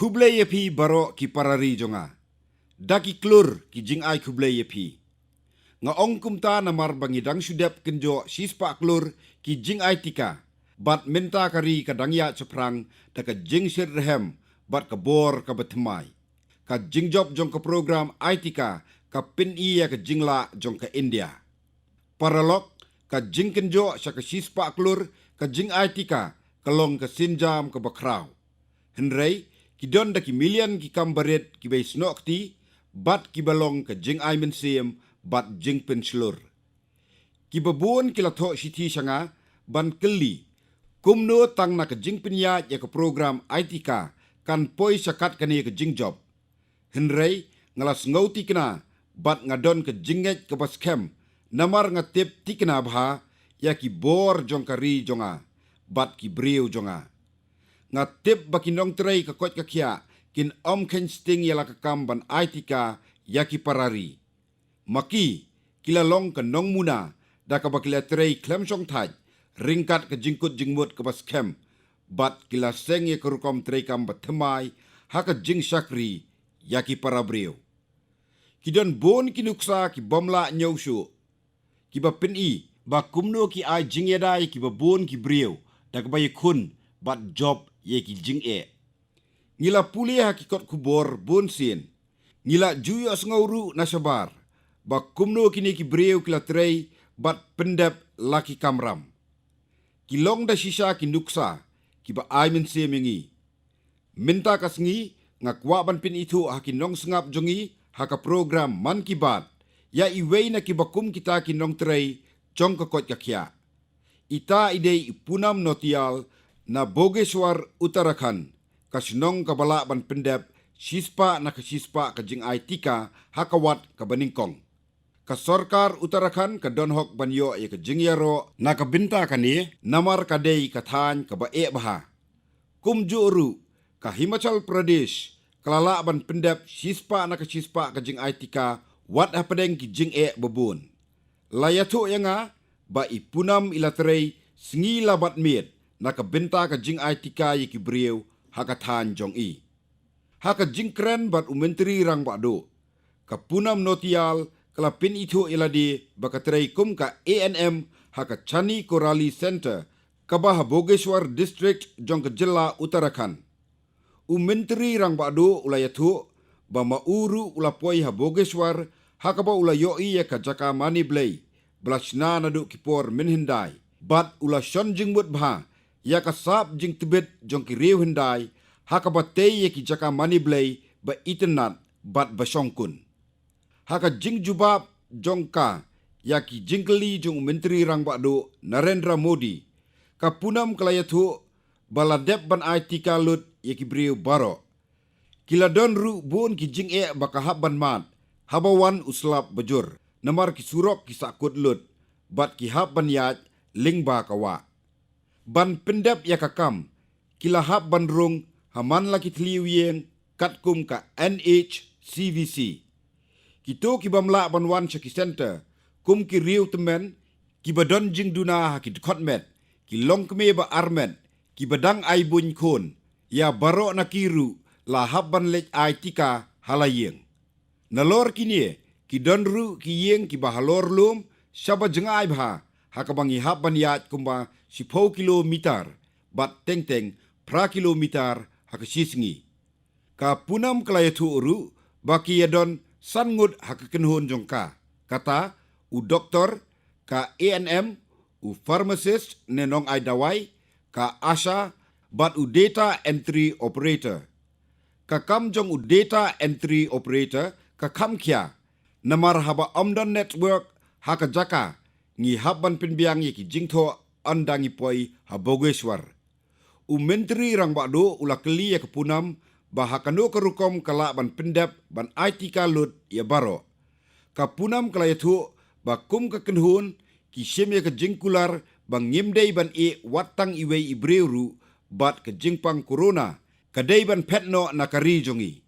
Kublai yepi baro ki parari jonga. Daki klur ki jing ai kublai yepi. Nga ong kumta namar bangidang sudep kenjo sispa klur ki jing ai tika. Bat minta kari kadangya ceprang da ka jing sir rehem bat kabor ka betemai. Ka jing job jong ka program ai tika ka pin iya ka jingla jong ka India. Paralok ka jing kenjo sa ka sispa klur ka jing ai tika kalong ka sinjam ka bakraw. Henrei kidon da ki milian ki kambaret ki bay snok ti bat ki balong ka jing ai mensiam bat jing penslur. Ki babuan ki latho siti sanga ban keli kumno tang na ka jing pinya ya ka program ITK kan poi sakat kani ka jing job. Henrei ngalas ngauti kena bat ngadon ka jinget ka baskem namar ngatip tikena bha ya ki bor jong kari jonga bat ki briu jonga. Ngatip bakinong tray ka kot kakya kin ken sting yala ka kamban ITK ya ki parari. Maki kilalong ka nong muna da ka bakila tray klemsong taj ringkat ka jingkut jingmut ka baskem bat kila seng ya kerukom tray kam batemai haka jing syakri ya ki parabriu. Kidon bon kinuksa ki bomla nyausu. Ki ba pin ba kumno ki ai jing yadai ki ba bon ki briu da ka bayi kun bat job ye ki jing e. Ngila puli hakikot kubor bon sin. Ngila juyo ngauru nasabar. Ba kumno kini ki briu kila trei bat pendep laki kamram. Kilong da sisa ki nuksa ki ba ai men se mengi. Minta kasngi ngakwa ban pin itu hakinong sengap jongi haka program man ki bat. Ya iwei na ki bakum kita kinong trei jong kakot kakya. Ita idei ipunam notial na Bogeshwar Uttarakhand kasinong kabala ban pendep sispa na kasispa ka jing ai tika hakawat ka baningkong. Ka Sarkar Uttarakhand ka donhok banyo ya ka jingyaro na kabinta kani namar kadei kathan ka bae baha. Kumjuru ka Himachal Pradesh kalala ban pendep sispa na kasispa ka jing ai tika wat hapadeng ki jing e babun. Layatu yanga ba ipunam ilatrei singi labat miet nakabenta ka jing ai tika ki briu hakathan jong i. Haka jing kren bat umentri rang bado. Ka punam notial kalapin itu iladi bakatrei kum ka ANM haka Chani Korali Center kabah Bogeshwar District jong ka jilla Uttarakhand. Umentri rang bado ulayatu ba mauru ulapoi ha Bogeshwar haka ba ulayoi ya ka jaka mani blay blashna nadu kipor minhindai bat ula shon jingmut bha ya kasap jing tibet jong ki riu hendai haka batei ya ki jaka mani blay ba internet bat basongkun. Haka jing jubab jong ka ya ki jingkeli jong menteri rang bakdo Narendra Modi ka punam kalayatu baladep ban IT kalut ya ki briu baro. Kila don ru bon ki jing e bakahab ban mat habawan uslap bajur namar ki surok ki sakut lut bat ki hab ban yat lingba kawa. Ban pendep ya kakam, kilahap ban rung haman laki tliwien katkum ka NHCVC. Kito kibamla ban wan syaki center, kum ki riu temen, kibadon jing duna haki dekotmet, kilong keme ba armet, kibadang ai buny kon, ya baro na kiru lahap ban lech ai tika halayeng. Nalor kini, kidon ru kiyeng kibahalor lum, syaba jengai bha, hakabangi hap ban yat kumba 10 kilometer bat teng-teng pra kilometer hakasisngi. Ka punam kalayatu uru baki yadon sangut hakakenhun jongka. Kata u doktor ka ANM u pharmacist nenong ai dawai ka ASHA bat u data entry operator. Ka kam jong u data entry operator ka kam kia namar haba omdon network hakajaka ngi habban pinbiang yaki jingtho andangi poi ha Bogeshwar. Menteri rang bakdo ula keli ya kepunam bahakano kerukom kala ban pendep ban IT kalut ya baro. Kapunam kala yatu bakum kekenhun ki syem ya ke jingkular bang ngimdei ban watang iwei ibreuru bat ke jingpang corona kadai ban petno nakari jongi.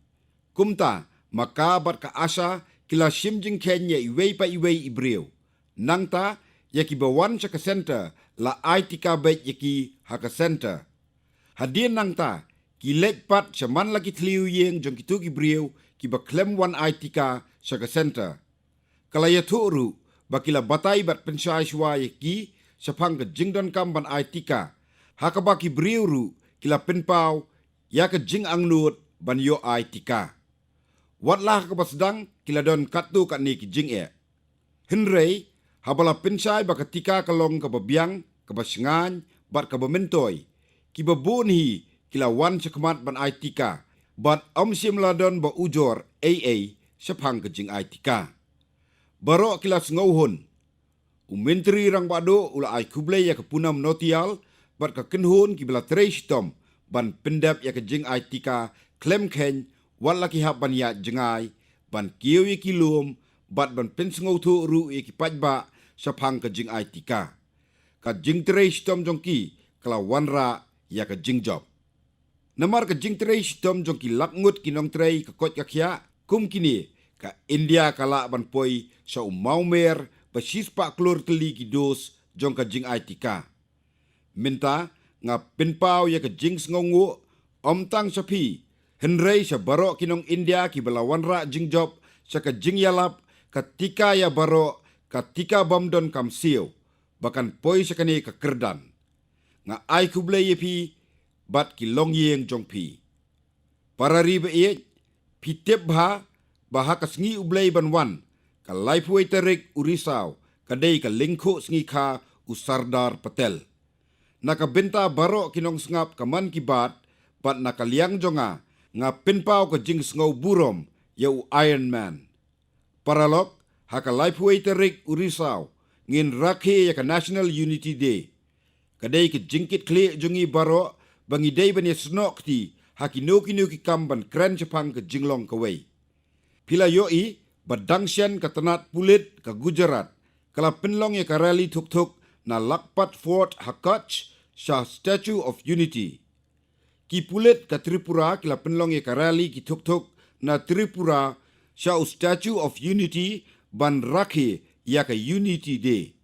Kumta maka bat ka asa kila syem jing kenya iwei pa iwei ibreu. Nangta yaki bawan sa ka center la ITK bet yaki haka center. Hadien nangta ki lek pat shaman laki tliu yeng jong kitu ki brieu ki ba klem wan ai tika shaka center. Kala ya ru bakila batai bat pensyai shwa ye ki sapang ke jingdon kam ban ai tika. Hakaba ki brieu ru kila penpau ya ke jing anglut ban yo ai tika. Watlah ka basdang kila don katu kat ni ki jing e. Henrei habala pensyai ba ketika kalong ka babiang ka basengan bat ka bamentoi. Ki babun hi kila wan sekmat ban ai tika. Bat om sim ladon ba ujor AA sapang ke jing ai tika. Barok kila sengauhun. Menteri rang bado ula ai kublai ya ke punam notial bat ka kenhun ki bela treistom ban pendap ya ke jing ai tika klem ken wala ki hab ban ya jengai ban kieu ye ki lum bat ban pensengau thu ru ye ki pajba sapang ke jing ai tika. Ka jing treistom jongki kala wanra ya ke jing job. Namar ke jing treistom jongki lakngut kinong trei ka kot ka khia kum kini ka India kala ban poi sa umaumer basis pa klor teli ki dos jong ka jing ai tika. Minta nga penpau ya ka jing sngongu om tang sapi henrei sa baro kinong India ki balawan ra jing job sa ka jing yalap ketika ya baro ketika bomdon kam siu bahkan poi sa kani ka kerdan. Nga ai kublai ye pi bat ki long yeng jong pi. Para riba ye pi tep bha baha ka sngi ublai ban wan ka laipuai terik urisau kadai ka lingko sngi kha usardar Patel. Naka benta baro kinong sngap kaman kibat bat naka liang jonga nga penpau ka jing sngau burom yau Iron Man. Paralok haka laipuai terik urisau ngin rakhe ya ka National Unity Day. Kadai ka jingkit kle jongi baro bangi day bani snok ti haki nuki kamban kren Jepang ka jinglong kawai. Pila yoi badangsian ka tanat pulit ka Gujarat kala penlong ya ka rally tuk-tuk na Lakpat Fort Hakach sa Statue of Unity. Ki pulit ka Tripura kila penlong ya ka rally ki tuk-tuk na Tripura sa Statue of Unity ban rakhe ya ka Unity Day.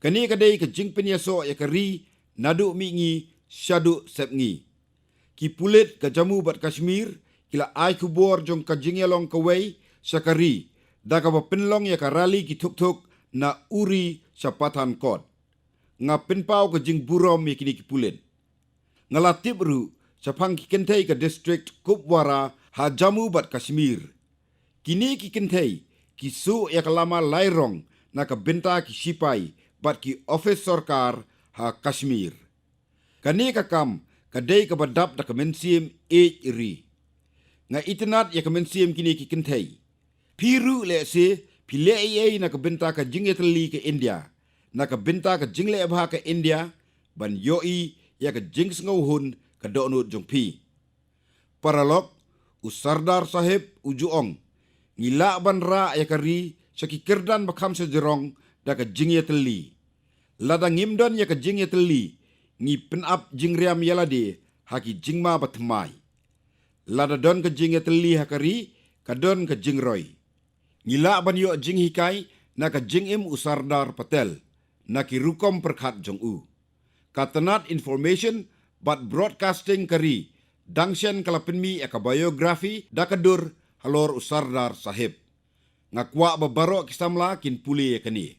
Kani kadai ka jingpen ya so ya ka ri nadu mingi syadu sepngi. Ki pulit ka jamu bat Kashmir kila ai kubor jong ka jingyalong kawai sakari da ka penlong ya ka rally ki tuk-tuk na uri sa Pathankot. Nga penpau ka jing burom ya kini ki pulit. Ngalatip ru sa pang ki kentai ka district Kupwara ha jamu bat Kashmir. Kini ki kentai ki su ya kalama lairong na ka benta ki sipai bat ki office sarkar ha Kashmir. Kani ka kam kadai ka badap da ka mensim ri. Nga itinat ya ka mensim kini ki kentai. Piru le se pile ai na ka benta ka jingetli ke India. Na ka benta ka jingle abha ka India ban yoi ya ka jings ngauhun ka donut jong pi. Paralok usardar sahib ujuong ngila ban ra ya ka ri sa ki kerdan bakham sa jerong da ka jingetli. Lada ngimdon ya ka jingetli ngi penap jingriam yalade haki jingma batmai. Lada don ka jingetli hakari ka don ka jingroy. Ngila ban yo jing hikai na ka jingim usardar Patel na ki rukom perkhat jong u. Katanat information but broadcasting kari dangsian kalapinmi aka biografi dakadur halor usardar sahib. Ngakwa babaro kisamla kin puli kani.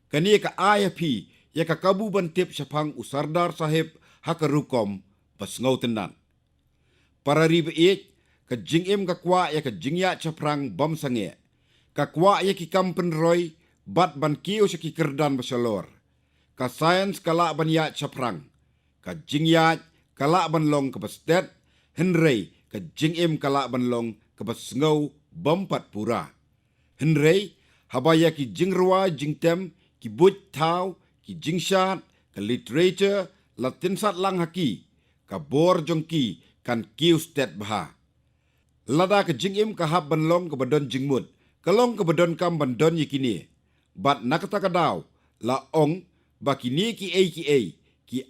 Kani ka IFP ya ka kabu bantip sapang usardar sahib haka rukom pasngau tenan. Para riba ka jingim kakwa ya ka jingya chaprang bom sange. Kakwa ya ki kampen roy bat ban kiyo sa ki kerdan basalor. Ka science kala ban ya chaprang. Ka jingya kala ban long ka bastet. Henrei ka jingim kala ban long ka basngau bompat pura. Henrei habaya ki jingrwa jingtem ki but tau ki jingshat ka literature latinsat lang haki ka bor jongki kan kiu stet baha. Lada ka jingim ka hab banlong ka badon jingmut kalong ka badon kam bandon yikini bat nakata daw la ong bakini ki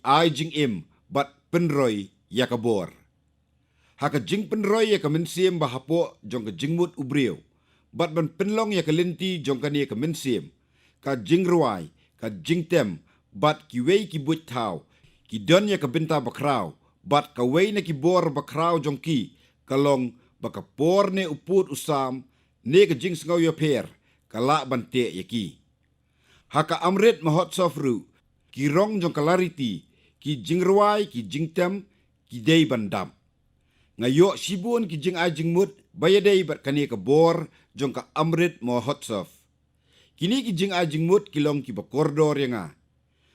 ai jingim bat penroy yakabor. Haka jing penroy ya ka mensim bahapo jong ka jingmut ubriu bat ban penlong ya ka lenti jong ka ni ka mensim ka jingruai ka jingtem bat ki wei ki but tau ki don ya ka benta bakraw bat kaway na kibor bakraw jongki kalong bakapor ne uput usam ne ka jing sngaw yo per kala bante yaki. Haka amrit mahot sofru ki rong jong kalariti ki jingruai ki jingtem ki day bandam. Ngayo sibun ki jing ay jingmut bayaday bat kani ka bor jong ka amrit mahot sof. Kini ki jing ay jingmut kilong ki bakordor yang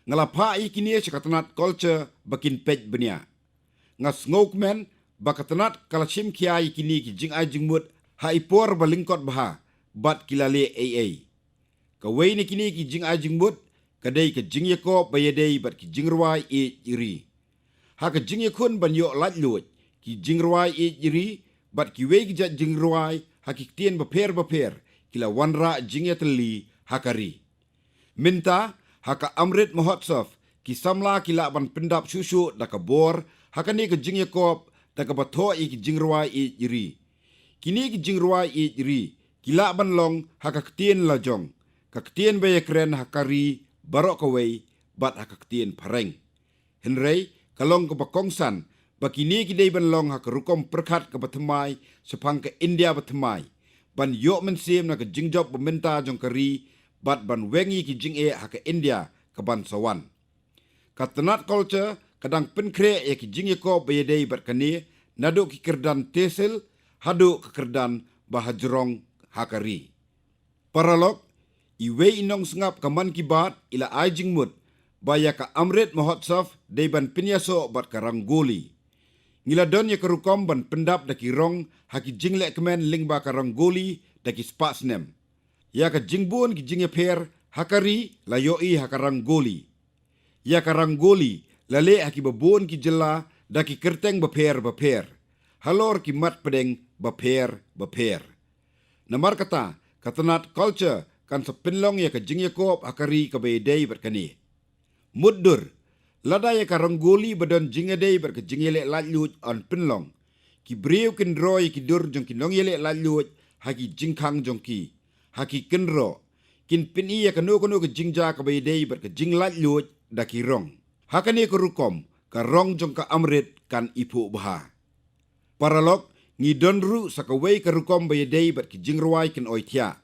ngalapa i kini sekatanat culture bakin pej benia. Ngas ngokmen bakatanat kalashim kiai kini ki jing ay jingmut haipor balingkot baha bat kilale AA. Kaway ni kini ki jing ay jingmut kadai ke jing Yakob bayadai bat ki jing ruai iri. Ha ke jing yakun ban yo lat luat ki jing ruai iri bat ki wei ki jat jing ruai ha ki tien baper kila wanra jing yateli hakari. Minta haka amrit mahotsof ki samla kila ban pendap susu da ka bor hakani ke jing Yakob da ka batho i ki jing ruai iri. Kini ki jing ruai iri kila ban long haka tien la jong. Kaktian baya keren hakari barok kawai bat hakaktian pareng. Henry kalong ke bakongsan bakini kidai ban long hakarukom perkat ke batemai sepang ke India batemai. Ban yok mensim na ke jingjob peminta jong kari bat ban wengi ki jing haka India ke ban sawan. Katanat culture kadang penkre ki jing Yakob baya day bat kani naduk ki kerdan tesel haduk ke kerdan bahajrong hakari. Paralog iwe inong sengap kaman kibat ila ajing mut baya ka amrit mahotsof day ban pinyaso bat karanggoli. Ngila don ya kerukom ban pendap da kirong haki jinglek kemen lingba karanggoli da ki spatsnem. Ya ka jingbun ki jingya per hakari layoi hakaranggoli. Ya karanggoli lale haki babun ki jela da ki kerteng baper. Halor ki mat pedeng baper. Namar kata katanat culture kan sepinlong ya ke jing Yakob hakari ke bayadai berkani. Muddur, lada ya ka ranggoli badon jingadai berke jing yelek latlut on pinlong. Ki brew kin roy ki dur jong ki nong yelek latlut haki jingkang jong ki. Haki kinro, kin pini ya kanu ke jingja ke bayadai berke jing latlut da ki rong. Hakani ke rukom, ka rong jong ka amrit kan ipu baha. Paralog, ngidon ru sakaway ke rukom bayadai berke jing ruai kin oitia.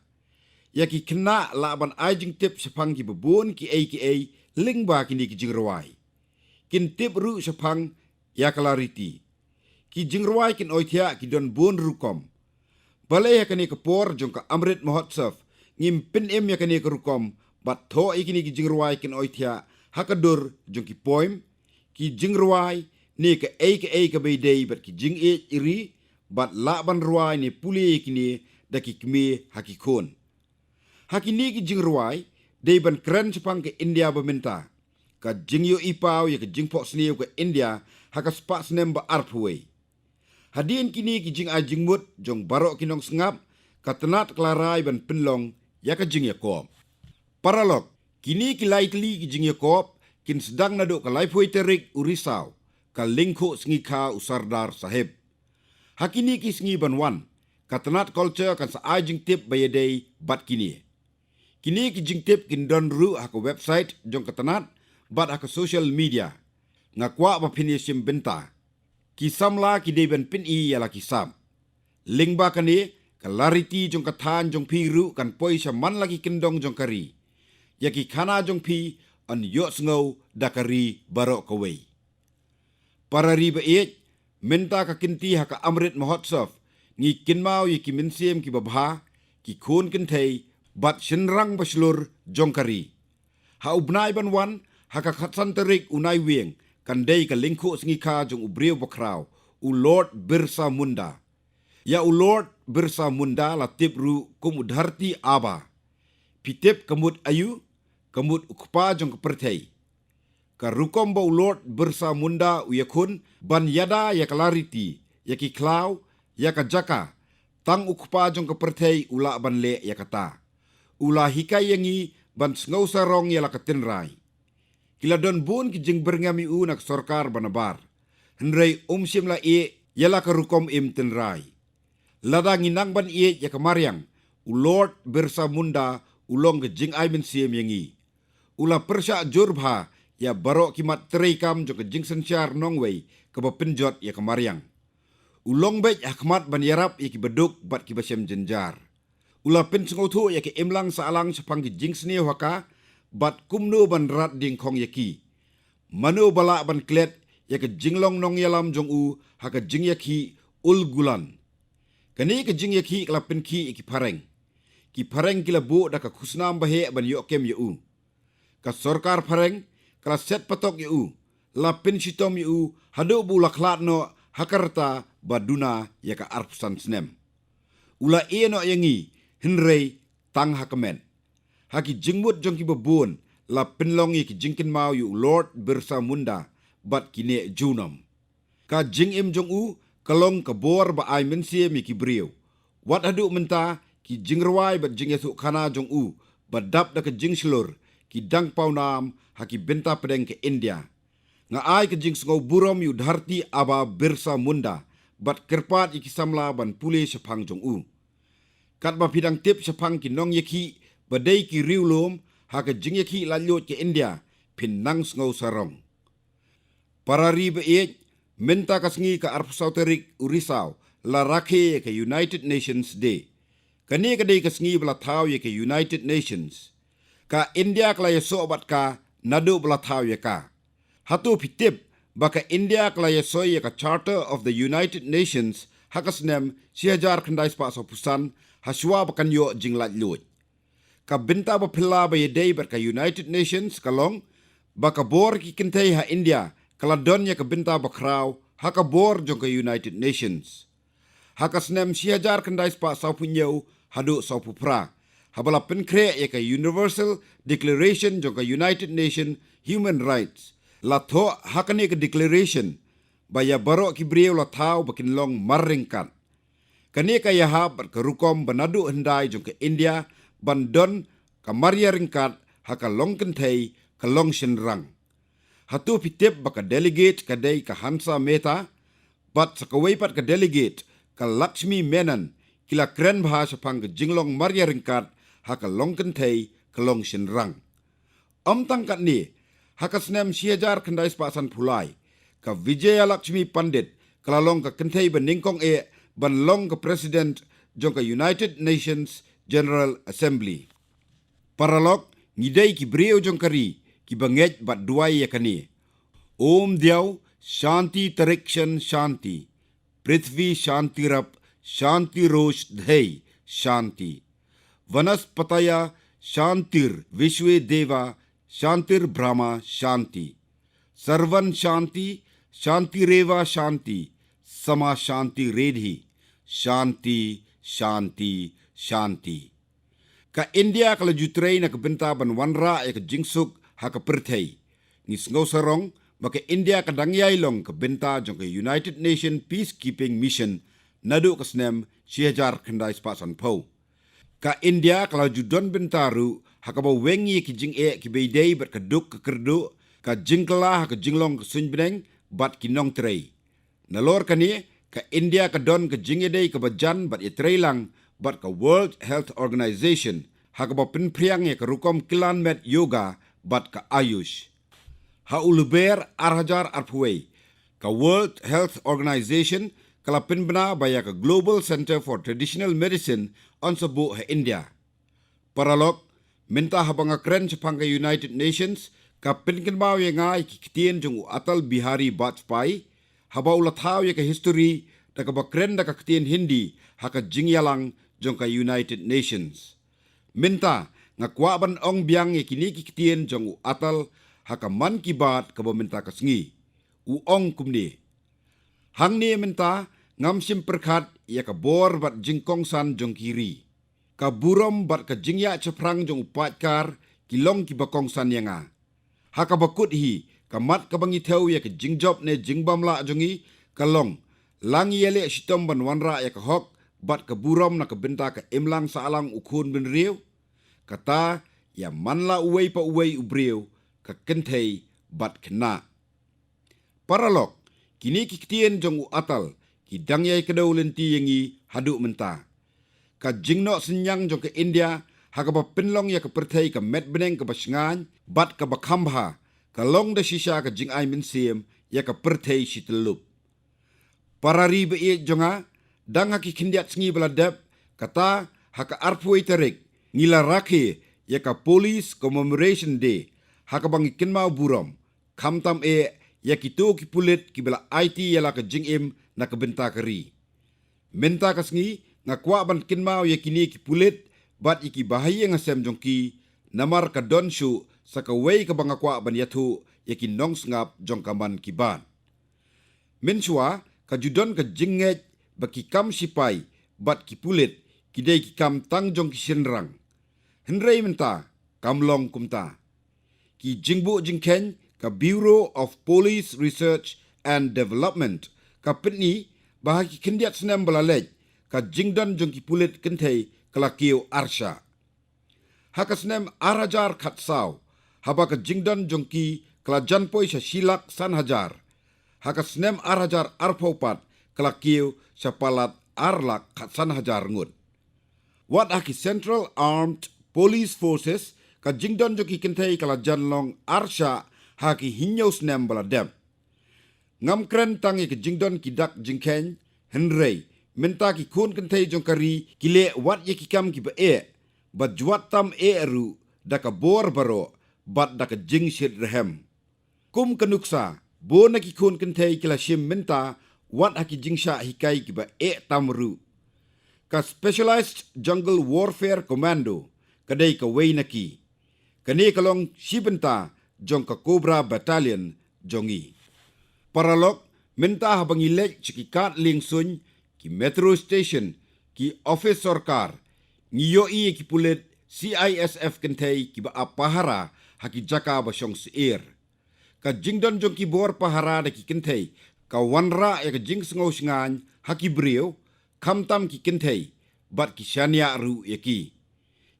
Yaki kena laban ajing tip sepang ki bebun ki lingba kini ki jingrawai. Kin tip ru sepang ya clarity. Ki jingrawai kin oitia ki don bun rukom. Balai yakani kepor jong ka amrit mahotsof ngimpin yakani ke rukom bat tho ikini ki jingrawai kin oitia hakadur jong ki poem ki jingrawai ni ke baydai bat ki jing iri bat laban ruai ni puli ikini da ki kmi hakikon. Hakini ki jing ruai, day ban keren sepang ke India berminta. Ka jing yo ipau ya ke jing pok seniu ke India, haka sepak senem ba arpway. Hadin kini ki jing a jing mut, jong barok kinong sengap, ka tenat kelarai ban penlong, ya ke jing Yakob. Paralog, kini ki laitli ki jing Yakob, kin sedang naduk ka laipway terik urisau, ka lingko sengika usardar sahib. Hakini ki sengi ban wan, ka tenat culture kan sa ajing tip bayadai bat kini. Kini ki jing tip kin don ru haka website jong katanat bat haka social media. Ngakwa ba pinisim benta. Ki samla ki deben pin i yala ki sam. Lingba kani kalariti jong katan jong pi ru kan poi man lagi kendong jong kari. Yaki kana jong pi an yok sengau dakari barok kawai. Para riba iet minta ka kinti haka amrit mahotsof ngi kinmau yaki minsim ki babha ki kun kintay bat shenrang baslur jongkari. Ha ubnai ban wan haka khatsan terik unai wieng kandai ka lingko sengika jong ubriu bakraw u Lord Birsa Munda. Ya u Lord Birsa Munda la tipru kum udharti aba. Pitip kamut ayu kamut ukpa jong kepertai. Ka rukom ba u Lord Birsa Munda u yakun ban yada ya clarity ya ki klaw ya ka jaka tang ukpa jong kepertai ula ban le ya kata. Ula hikai yangi ban sngau sarong yala katinrai. Kila don bun ki jing berngami u nak sorkar banabar. Henry umsim la yala karukom im tinrai. Lada nginang ban ya kamaryang. U Lord Birsa Munda ulong ke jing ay minsim yangi. Ula persya jurbha ya barok kimat terekam jo ke jing sensyar nongway penjot ya ke Mariang. Ulong bej hakmat ban yarap ya ki beduk bat ki basem jenjar. Ula pen sengotu ya ki emlang saalang sepang ki jing seni waka bat kumno ban rat ding kong ya ki. Manu bala ban klet ya ke jinglong nong yalam jong u ha ke jing ya ki ul gulan. Kani ke jing ya ki kala pen ki ki pareng. Ki pareng kila bu da ka khusnam bahe ban yokem ya u. Ka sorkar pareng kala set patok ya u. La pen sitom ya u hadu bu laklat no hakarta baduna ya ka arpsan snem. Ula e no yangi hinrei tang hakamen. Haki jingmut jong ki babun la penlong ki jingkin mau yu Lord Birsa Munda bat kine junam. Ka jing im jong u kalong ka bor ba ai mensie mi ki brio. Wat hadu menta ki jingrawai bat jing yasu khana jong u badap da ka jing slur ki dang pau nam haki benta pedeng ke India. Nga ai ka jing sngau burom yu dharti aba Birsa Munda bat kerpat iki samla ban pule sepang jong u. Kat ba pidang tip sepang ki nong yaki badai ki riulum haka jing yaki lalyot ke India pin nang sngau sarong. Para riba minta kasngi ka arpsauterik urisau la rakhe ke United Nations Day. Kani kadai kasngi bala tau ye ke United Nations. Ka India kala ye sobat ka nadu bala tau ye ka. Hatu pitip baka India kala ye soy ye ka Charter of the United Nations hakasnem sihajar kandai spa so pusan haswa bakan yo jinglat lut. Ka binta ba pila ba ye day ber ka United Nations kalong baka bor ki kintay ha India kala don ya ka binta ba kraw haka bor jong ka United Nations. Hakasnem sihajar kandai spa sa punyo hadu sa pupra. Habala penkre ya ka Universal Declaration jong ka United Nations Human Rights. La tho hakane ka declaration baya baro ki brieu la tau bakin long marringkat. Kani ka yahab ka rukom banadu hendai jong ka India bandon ka maria ringkat haka long kentei ka long shenrang. Hatu pitip baka delegate kadai ka Hansa Mehta bat sakawai pat ka delegate ka Lakshmi Menon kila kren bahasa pang ka jinglong maria ringkat haka long kentei ka long shenrang. Tangkat ni hakasnem siajar kendai sepasan pulai ka Vijaya Lakshmi Pandit kalalong ka kentei beningkong banlong ka President jong ka United Nations General Assembly. Paralok ngidai ki brio jong kari ki banget bat duai ya kani. Om Diyaw Shanti Tarikshan Shanti. Prithvi Shanti Rap Shanti Rosh Dhai Shanti. Vanaspataya Shantir Vishwe Deva Shantir Brahma Shanti. Sarvan Shanti Shanti Reva Shanti. Sama Shanti Redhi. Shanti, Shanti, Shanti. Ka India kala jutray na kabenta ban wanra ya ka jingsuk ha ka pertay. Ngis ngaw sarong baka India kadangyay long kabenta jong ka United Nations Peacekeeping Mission nadu kasnem sihajar kendai spasan pau. Ka India kala judon bentaru ha ka bawengi ki jing ki beidei bat kaduk ka kerdu ka jingkala ha ka jinglong ka sunbneng bat kinong tray. Nalor kani ka India ka don ka jingedei ka bajan bat itrailang bat ka World Health Organization ha ka pinpriang ya ka rukom kilan met yoga bat ka Ayush. Ha uluber arhajar arpuway ka World Health Organization kala pinbna baya ka Global Center for Traditional Medicine on sabu ha India. Paralok minta habang kren sa pangka United Nations ka pinkinbaw ya nga ikikitien jong Atal Bihari Vajpayee haba ulathaw ya ka history da ka bakren da ka kitien hindi haka jingyalang jong ka United Nations. Minta nga kwaban ong biang ya kinikikitien jong Atal haka man kibat ka minta kasngi. Uong kumni. Hang ni minta ngam sim perkat ya ka bor bat jingkong san jong kiri. Ka burom bat ka jingya chaprang jong upatkar kilong kibakong san ya nga. Haka bakut hi kamat kabangi teu ya ke jingjob ne jingbam la jongi kalong langi yele shitom ban wanra ya ke hok bat ke burom na ke benta ke imlang saalang ukun ben riu kata ya manla uwei pa uwei ubriu ke kentei bat kena. Paralok kini kikitien jong Atal ki dangyay kedau lenti yengi hadu menta. Ka jingno senyang jong ke India haka ba pinlong ya ke pertai ke met beneng ke basengan bat ke bakambha kalong da shisha ka jing ai min siem ya ka pertai shitelup. Parari be jonga dang haki kindiat sngi beladep kata haka arpui terik ngila rakhe yaka Police Commemoration Day haka bangi kinmau burom kamtam yaki to ki pulit ki bela IT yala ka jingim na ka benta kari. Menta ka sngi ngakwa ban kinmau yakini ki pulit bat iki bahaya ngasem jongki namar ka donshu saka wei ka bangakwa ban yathu yakin nong sngap jong kaman kiban. Mensua ka judon ka jingej baki kam sipai bat ki pulit kidai ki kam tang jong ki sinrang. Henrei menta kamlong kumta. Ki jingbu jingken ka Bureau of Police Research and Development ka pitni bahaki kindiat senem belalej ka jingdan jong ki pulit kentei kalakiu arsha. Haka senem arajar khatsau haba ka jingdan jong ki kalajan poi sa silak san hajar. Haka senem arajar arpopat kalakiu sa palat arlak khatsan hajar ngut. Wat haki Central Armed Police Forces ka jingdan jong ki kentei kalajan long arsha haki hinyau senem beladem. Ngam kren tangi ke jingdon ki dak jingken Henrei menta ki kun kentei jong kari kile wat ye ki kam ki ba bat juat tam eru daka bor baro bat daka jing shit rehem. Kum kanuksa bo na ki kun kentei kila shim menta wat haki jingsha hikai ki ba tam ru. Ka Specialized Jungle Warfare Commando kadai ka wei na ki. Kani kalong shibenta jong ka Cobra Battalion jongi. Paralok menta habangi lek cikikat ling sun ki metro station ki office sarkar ngiyo ki pulit CISF kentei ki ba pahara haki jaka ba syong seir. Ka jingdon jong ki bor pahara da ki kentei ka wanra ya ka jing sngau sngan haki brio kamtam ki kentei bat ki syania ru ya ki.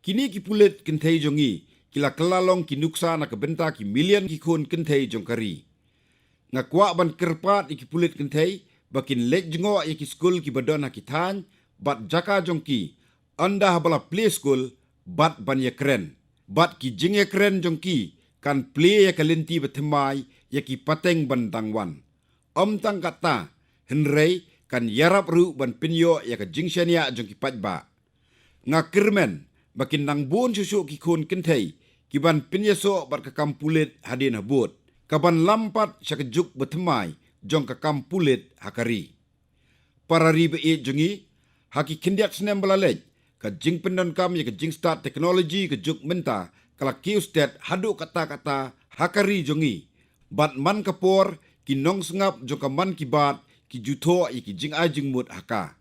Kini ki pulit kentei jongi kila kelalong ki nuksa na kabenta ki million ki kun kentei jong kari. Ngakwa ban kerpat iki pulit kentei bakin lek jengo iki skul ki badon hakitan bat jaka jongki anda habala play school bat ban ya kren bat ki jinge kren jongki kan play ya kalenti betemai ya ki pateng ban dangwan tang kata henrei kan yarap ru ban pinyo ya ka jingshania jongki patba ngakirmen bakin nang bon susu ki kun kentei ki ban pinyeso bat ka kampulit hadin habut kaban lampat syakajuk betemai jong ka kampulit hakari. Parari be jongi haki kindiat senem belalej ka jing pendon kam ya ka jing start teknologi ka juk menta kala kiu stat hadu kata-kata hakari jongi bat man kapor ki nong sengap jong ka man ki bat ki juto ya ki jing ajing mut haka.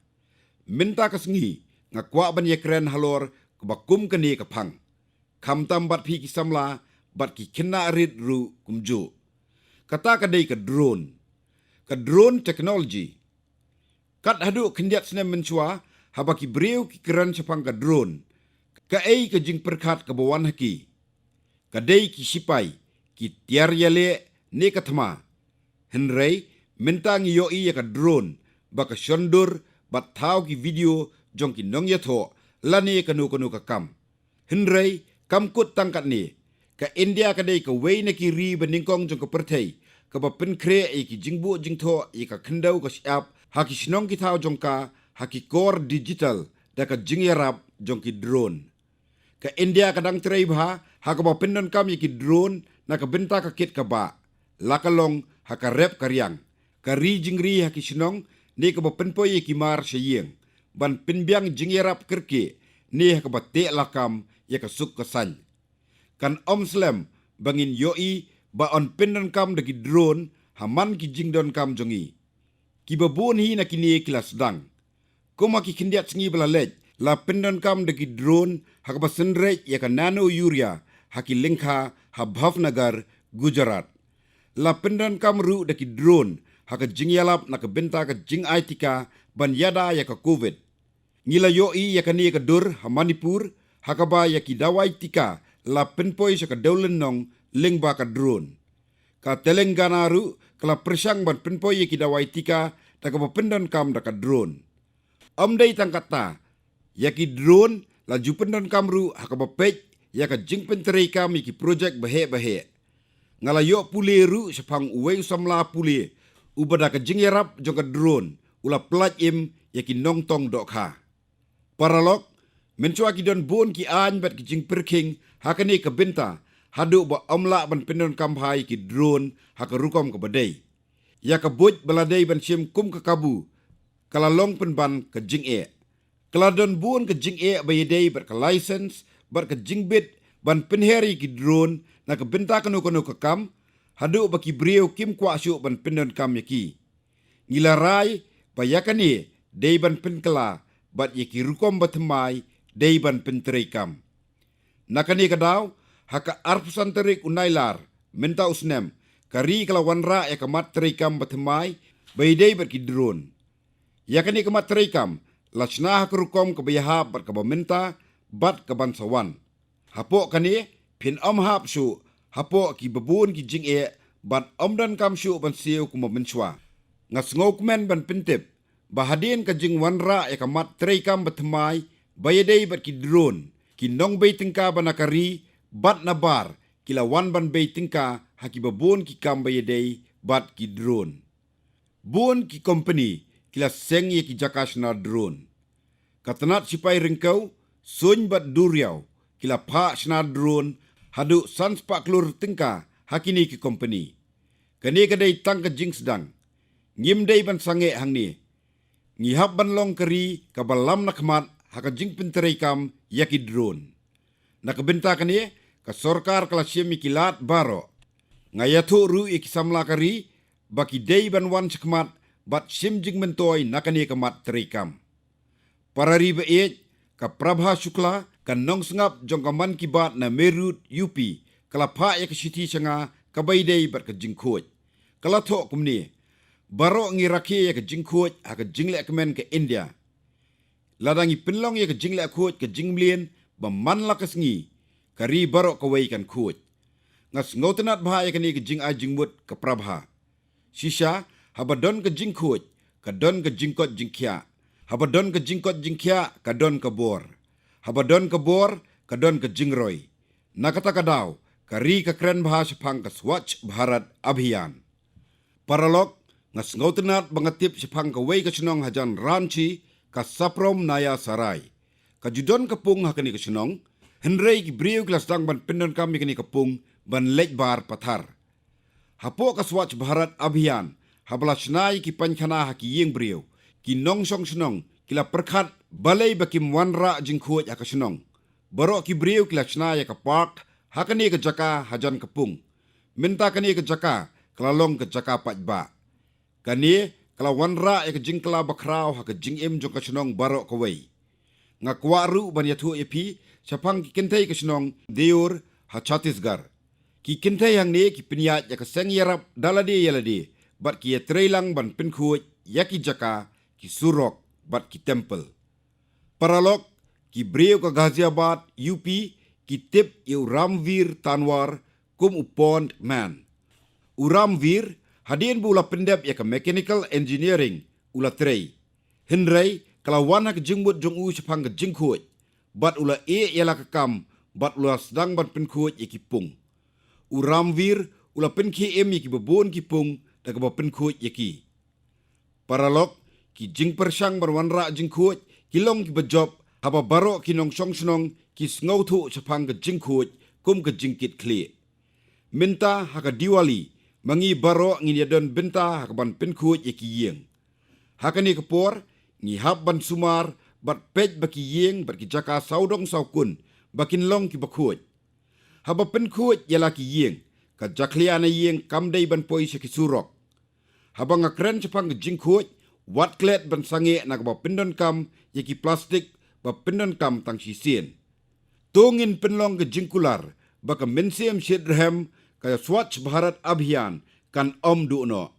Menta ka sengi ngakwa ban ye kren halor kebakum kene kapang. Kamtam bat pi ki samla bat ki kena arit ru kumju. Kata kadai ke drone. Ke drone teknologi. Kat hadu kendiat senem mensua haba ki breu ki keran sepang ke drone. Ka ke jing perkat ke bawan haki. Kadai ki sipai ki tiar yale ne katma. Henrei minta ngiyoi ya ke drone baka syondur bat tau ki video jong ki nong yato lani kanu ka kam. Henrei kam kut tangkat ni. Ka India kadai ka wei na ki ri beningkong jong ka pertai. Ka ba pen kre ki jingbu jingtho ka kendau ka siap haki sinong ki tau jong ka haki core digital da ka jingyarap jong ki drone. Ka India kadang terai bha haka ba pendon kam ki drone na ka benta ka kit ka ba. Lakalong haka rep karyang. Ka ri jingri haki sinong ni ka ba penpoy ki mar siyeng. Ban pinbiang jingyarap kerke ni haka ba te lakam ya ka suk kasan. Kan Slam bangin yoi ba on pendon kam dagi drone haman ki jingdon kam jongi. Ki babon hi na kini kilas dang. Kuma ki kindiat sengi belalej la pendon kam dagi drone haka ba senrej ya ka nano yuria haki lingkha ha Bhavnagar Gujarat. La pendon kam ru dagi drone haka jingyalap na ka benta ka jing aitika ban yada ya ka COVID. Ngila yoi ya ka ni ka dur ha Manipur haka ba ya ki dawai tika la penpoi sa ka daulen nong lingba ka drone. Ka Telangana ru kala persang ban penpoi ki dawai tika ta ka pendon kam da ka drone. Amdai tangkata ya ki drone la ju pendon kam ru haka ba pej ya ka jing penterei kam ki projek bahe. Ngala yo pule ru sepang uwei samla pule ubada ka jingyarap jong ka drone ula pelaj im ya ki nong tong dok ha. Paralog, mencua ki don bun ki an bat ki jing perking hakani ke benta hadu ba omla ban pendon kampai ki drone hakarukom ke badai. Ya ke buj beladai ban sim kum ke kabu kalalong penban ke jing e. Keladon bun ke jing e bayadai bat ke license bat ke jing bit ban penheri ki drone na ke benta kanu ke kam hadu ba ki brio kim kwa syuk ban pendon kam yaki. Ngilarai bayakani dei ban penkela bat yaki rukom batemai dei ban penterai kam. Nakani kadaw haka arpusan terik unailar menta usnem kari kala wanra ya kamat terai kam batemai bayadai bat ki drone. Yakani kamat terai kam lachna haka rukom ke bayahap bat kabamenta bat kabansawan. Hapok kani pin om hap syuk hapok ki babun ki jing e bat omdan kam syuk ban siu kuma menchua. Ngas ngokmen ban pentip bahadin ka jing wanra ya kamat terai kam batemai bayadai bat ki drone ki nong bay tingka banakari bat nabar kila wan ban bay tingka haki babun ki kam bayadai bat ki drone. Bun ki company kila seng ye ki jakas na drone. Katanat sipai ringkau sun bat duriau kila pa sna drone hadu sans pak klur tingka hakini ki company. Kani kadai tang ka jing sedang. Ngim day ban sange hang ni. Ngihap ban long kari kabalam nakmat haka jing penterai kam yaki drone. Nakabenta kani ka sorkar kala siam ikilat baro. Ngayatu ru ikisamla kari baki day ban wan sekmat bat sim jing mentoy nakani kamat terai kam. Para riba ka Prabha Shukla kan nong sengap jong kaman kibat na Merut UP kala pa ya kesiti sanga kabaidai bat ka jingkut. Kala tok kumni baro ngiraki ya ke jingkut ha ke jingle kemen ke India. Ladangi penlong ya ke jingle kut ke jingblien baman la kesngi kari baro kawai kan kut. Ngas ngotenat bah ya ke ni ke jing a jingmut ke Prabha. Shisha habadon ke jingkut kadon ke jingkot jingkia. Habadon ke jingkot jingkia kadon ke bor. Habadon ke bor kadon ke jingroy. Nakata kadaw kari ke keren bahasa pang ke Swachh Bharat Abhiyan. Paralog ngas ngautenat bangatip sipang kawai ke senong hajan ranchi ka saprom naya sarai. Kajudon kapung hakani ke senong, henrei ki brio kelas dang ban pendon kami kani kapung ban lejbar pathar. Hapo ka Swachh Bharat Abhiyan habla senai ki pankhana haki yeng brio ki nong song senong kila perkhat balai bakim wanra jingkhuat haka senong. Baro ki brio kila senai ka park hakani ke jaka hajan kapung. Minta kani ke jaka kelalong ke jaka pajba. Kani kala wanra ya ke jingkla bakrau ha ke jingim jong ka senong baro kawai. Ngakwaru ban yathu epi sapang ki kentai ke senong Deur ha Chhattisgarh. Ki kentai hang ni ki pinyat ya ke seng yarap dalade yalade bat ki trailang ban pinkhuat ya ki jaka ki surok bat ki temple. Paralog ki breu ka Ghaziabad UP ki tip yu Ramveer Tanwar kum upon man. Uramveer hadin bu ula pendep ya ke mechanical engineering ula trei. Henrei kalau wana ke jingbut jong u sepang ke jingkut. Bat ula yala ke kam bat ula sedang bat penkut ya ki pung. Uramveer ula penki ya ki bebun ki pung da ke penkut ya ki. Paralog ki jing persang berwanra jingkut kilong ki bejob haba baro ki nong song senong ki sngau thu sepang ke jingkut kum ke jingkit kli. Minta haka Diwali mangi baro ngi don benta hakban penkut ya ki yeng. Hakani kepor ngi hab ban sumar bat pej baki yeng bat ki jaka saudong saukun bakin long ki bakut. Haba penkut ya laki yeng ka jakliana yeng kamdai ban poi se ki surok. Haba ngakren sepang ke jingkut wat klet ban sange nak ba pendon kam ya ki plastik ba pendon kam tang sisien. Tungin penlong ke jingkular baka mensiam syedrhem kaya Swachh Bharat Abhiyan kan om du'no.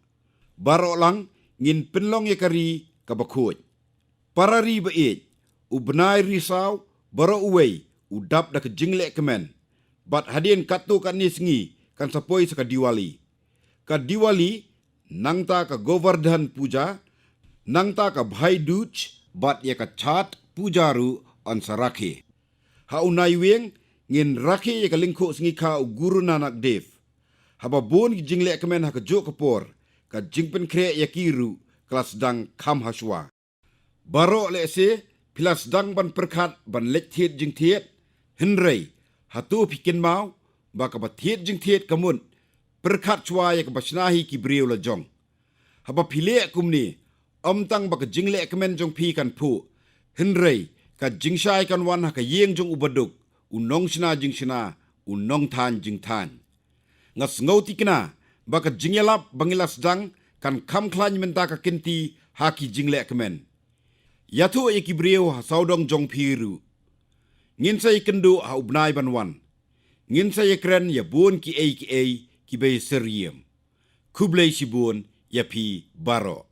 Baro lang ngin penlong ya kari kabakut. Para ri bait ubnai risau baro uwei udap da ke jingle kemen. Bat hadin katu kan nisngi kan sapoi saka Diwali. Ka Diwali nangta ka Govardhan Puja nangta ka Bhai Dooj bat ya ka Chhat Pujaru on Sarakhe. Haunai weng ngin rakhe ya ka lingko sngi ka Guru Nanak Dev. Haba bon ki jingle kemen ha ka jo kapor ka jingpen kre ya kiru kelas dang kam haswa. Baro le se pilas dang ban perkat ban lek thiet jing thiet. Henrei hatu pikin mau baka ba thiet jing thiet kamun perkat chwa ya ka basnahi ki briu la jong. Haba pile kumni om tang baka jingle kemen jong pi kan pu. Henrei ka jingshai kan wan ha ka yeng jong ubaduk unong shina jing shina unong than jing than. Ngas ngauti kena baka jingelap bangilas dang kan kam klan menta ka kinti haki jingle kemen. Yatu iki briu ha saudong jong piru. Ngin say kendu ha ubnai banwan. Ngin say kren ya buon ki ei ki bei seriem. Kublai si buon ya pi baro.